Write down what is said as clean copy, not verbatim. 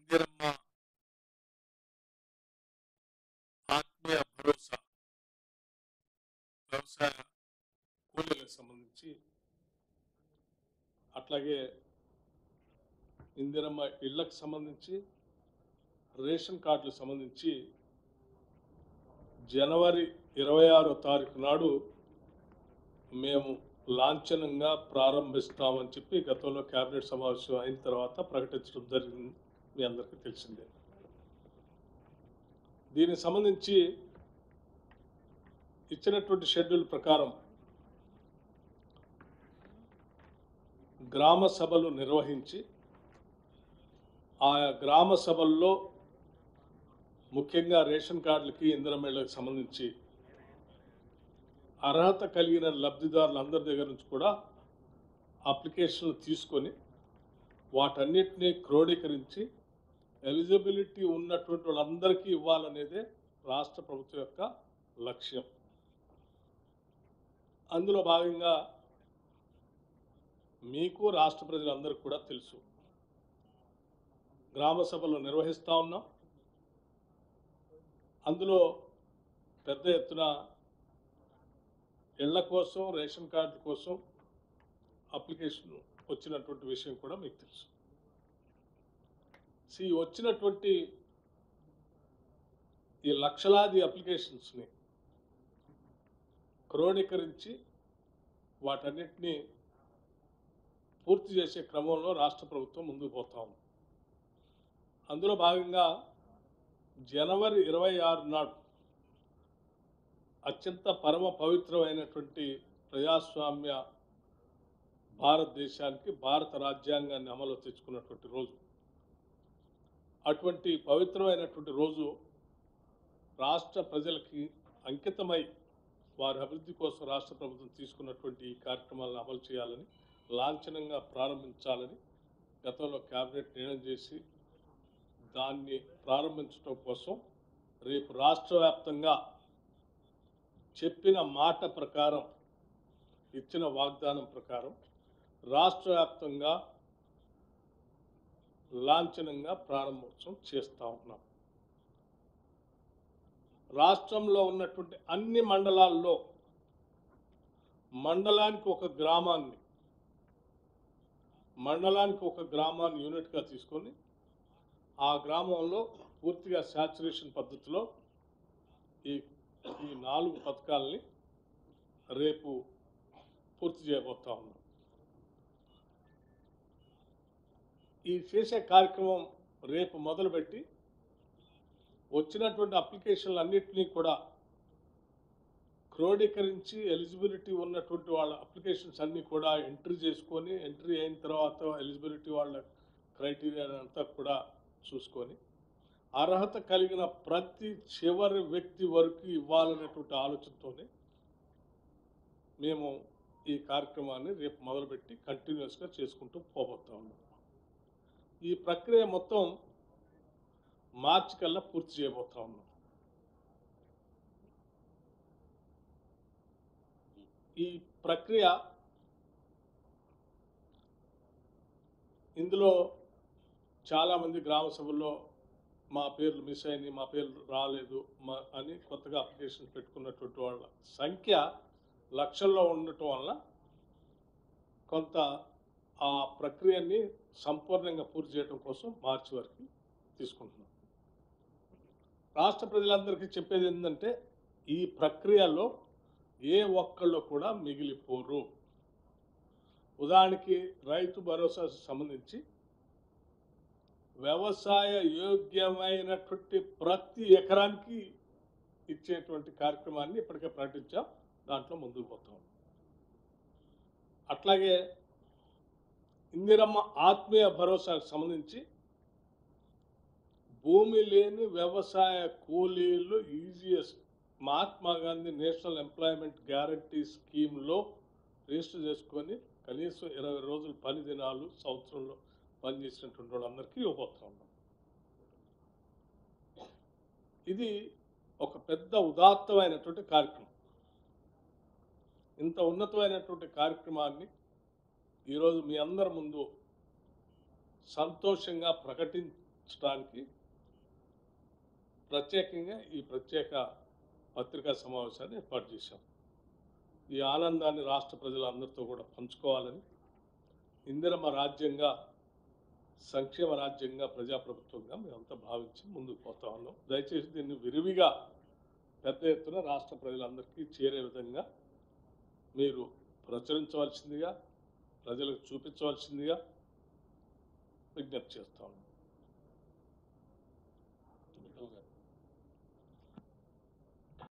ఇందిరమ్మ ఆత్మీయ భరోసా వ్యవసాయ కూలీలకు సంబంధించి, అట్లాగే ఇందిరమ్మ ఇళ్లకు సంబంధించి, రేషన్ కార్డులకు సంబంధించి జనవరి 26వ తారీఖు నాడు మేము లాంఛనంగా ప్రారంభిస్తామని చెప్పి గతంలో కేబినెట్ సమావేశం అయిన తర్వాత ప్రకటించడం జరిగింది. మీ అందరికీ తెలిసిందే. దీనికి సంబంధించి ఇచ్చినటువంటి షెడ్యూల్ ప్రకారం గ్రామ సభలు నిర్వహించి ఆయా గ్రామ సభల్లో ముఖ్యంగా రేషన్ కార్డులకి, ఇందిరమ్మ ఇళ్లకు సంబంధించి అర్హత కలిగిన లబ్ధిదారులందరి దగ్గర నుంచి కూడా అప్లికేషన్లు తీసుకొని వాటన్నిటినీ క్రోడీకరించి ఎలిజిబిలిటీ ఉన్నటువంటి వాళ్ళందరికీ ఇవ్వాలనేదే రాష్ట్ర ప్రభుత్వం యొక్క లక్ష్యం. అందులో భాగంగా మీకు రాష్ట్ర ప్రజలందరికీ కూడా తెలుసు, గ్రామ సభలు నిర్వహిస్తూ ఉన్నాం. అందులో పెద్ద ఎత్తున ఇళ్ల కోసం, రేషన్ కార్డుల కోసం అప్లికేషన్ వచ్చినటువంటి విషయం కూడా మీకు తెలుసు. వచ్చినటువంటి ఈ లక్షలాది అప్లికేషన్స్ని క్రోడీకరించి వాటన్నిటినీ పూర్తి చేసే క్రమంలో రాష్ట్ర ప్రభుత్వం ముందుకు పోతా ఉంది. అందులో భాగంగా జనవరి 26 నాడు అత్యంత పరమ పవిత్రమైనటువంటి ప్రజాస్వామ్య భారతదేశానికి భారత రాజ్యాంగాన్ని అమలు తెచ్చుకున్నటువంటి రోజు. అటువంటి పవిత్రమైనటువంటి రోజు రాష్ట్ర ప్రజలకి అంకితమై వారి అభివృద్ధి కోసం రాష్ట్ర ప్రభుత్వం తీసుకున్నటువంటి ఈ కార్యక్రమాలను అమలు చేయాలని, లాంఛనంగా ప్రారంభించాలని గతంలో కేబినెట్ నిర్ణయం చేసి దాన్ని ప్రారంభించడం కోసం రేపు రాష్ట్ర వ్యాప్తంగా చెప్పిన మాట ప్రకారం, ఇచ్చిన వాగ్దానం ప్రకారం రాష్ట్ర వ్యాప్తంగా లాంఛనంగా ప్రారంభోత్సవం చేస్తూ ఉన్నాం. రాష్ట్రంలో ఉన్నటువంటి అన్ని మండలాల్లో మండలానికి ఒక గ్రామాన్ని యూనిట్గా తీసుకొని ఆ గ్రామంలో పూర్తిగా శాచురేషన్ పద్ధతిలో ఈ 4 పథకాలని రేపు పూర్తి చేయబోతా ఉన్నాం. ఈ చేసే కార్యక్రమం రేపు మొదలుపెట్టి వచ్చినటువంటి అప్లికేషన్లు అన్నింటినీ కూడా క్రోడీకరించి ఎలిజిబిలిటీ ఉన్నటువంటి వాళ్ళ అప్లికేషన్స్ అన్నీ కూడా ఎంట్రీ చేసుకొని, ఎంట్రీ అయిన తర్వాత ఎలిజిబిలిటీ వాళ్ళ క్రైటీరియా అంతా కూడా చూసుకొని అర్హత కలిగిన ప్రతి చివరి వ్యక్తి వరకు ఇవ్వాలనేటువంటి ఆలోచనతోనే మేము ఈ కార్యక్రమాన్ని రేపు మొదలుపెట్టి కంటిన్యూస్గా చేసుకుంటూ పోబోతా ఉన్నాం. ఈ ప్రక్రియ మొత్తం మార్చి కల్లా పూర్తి చేయబోతా ఉన్నాం. ఈ ప్రక్రియ ఇందులో చాలామంది గ్రామ సభల్లో మా పేర్లు మిస్ అయినాయి, మా పేర్లు రాలేదు అని కొత్తగా అప్లికేషన్ పెట్టుకున్నటువంటి వాళ్ళ సంఖ్య లక్షల్లో ఉండటం వల్ల కొంత ఆ ప్రక్రియని సంపూర్ణంగా పూర్తి చేయడం కోసం మార్చి వరకు తీసుకుంటున్నాం. రాష్ట్ర ప్రజలందరికీ చెప్పేది ఏంటంటే, ఈ ప్రక్రియలో ఏ ఒక్కళ్ళు కూడా మిగిలిపోరు. ఉదాహరణకి రైతు భరోసాకు సంబంధించి వ్యవసాయ యోగ్యమైనటువంటి ప్రతి ఎకరానికి ఇచ్చేటువంటి కార్యక్రమాన్ని ఇప్పటికే ప్రకటించాం. దాంట్లో ముందుకు పోతాం. అట్లాగే ఇందిరమ్మ ఆత్మీయ భరోసాకు సంబంధించి భూమి లేని వ్యవసాయ కూలీలు ఈజీఎస్ట్ Mahatma Gandhi national employment guarantee స్కీమ్లో రిజిస్టర్ చేసుకొని కనీసం 20 రోజులు పని దినాలు సంవత్సరంలో పనిచేసినటువంటి వాళ్ళందరికీ ఇవ్వబోతా ఉన్నాం. ఇది ఒక పెద్ద ఉదాత్తమైనటువంటి కార్యక్రమం. ఇంత ఉన్నతమైనటువంటి కార్యక్రమాన్ని ఈరోజు మీ అందరి ముందు సంతోషంగా తెలియపరచడానికి ప్రత్యేకంగా ఈ ప్రత్యేక పత్రికా సమావేశాన్ని ఏర్పాటు చేశాం. ఈ ఆనందాన్ని రాష్ట్ర ప్రజలందరితో కూడా పంచుకోవాలని, ఇందిరమ్మ రాజ్యంగా, సంక్షేమ రాజ్యంగా, ప్రజాప్రభుత్వంగా మేమంతా భావించి ముందుకు పోతా ఉన్నాం. దయచేసి దీన్ని విరివిగా పెద్ద ఎత్తున రాష్ట్ర ప్రజలందరికీ చేరే విధంగా మీరు ప్రచురించవలసిందిగా, ప్రజలకు చూపించవలసిందిగా విజ్ఞప్తి చేస్తా ఉన్నాం.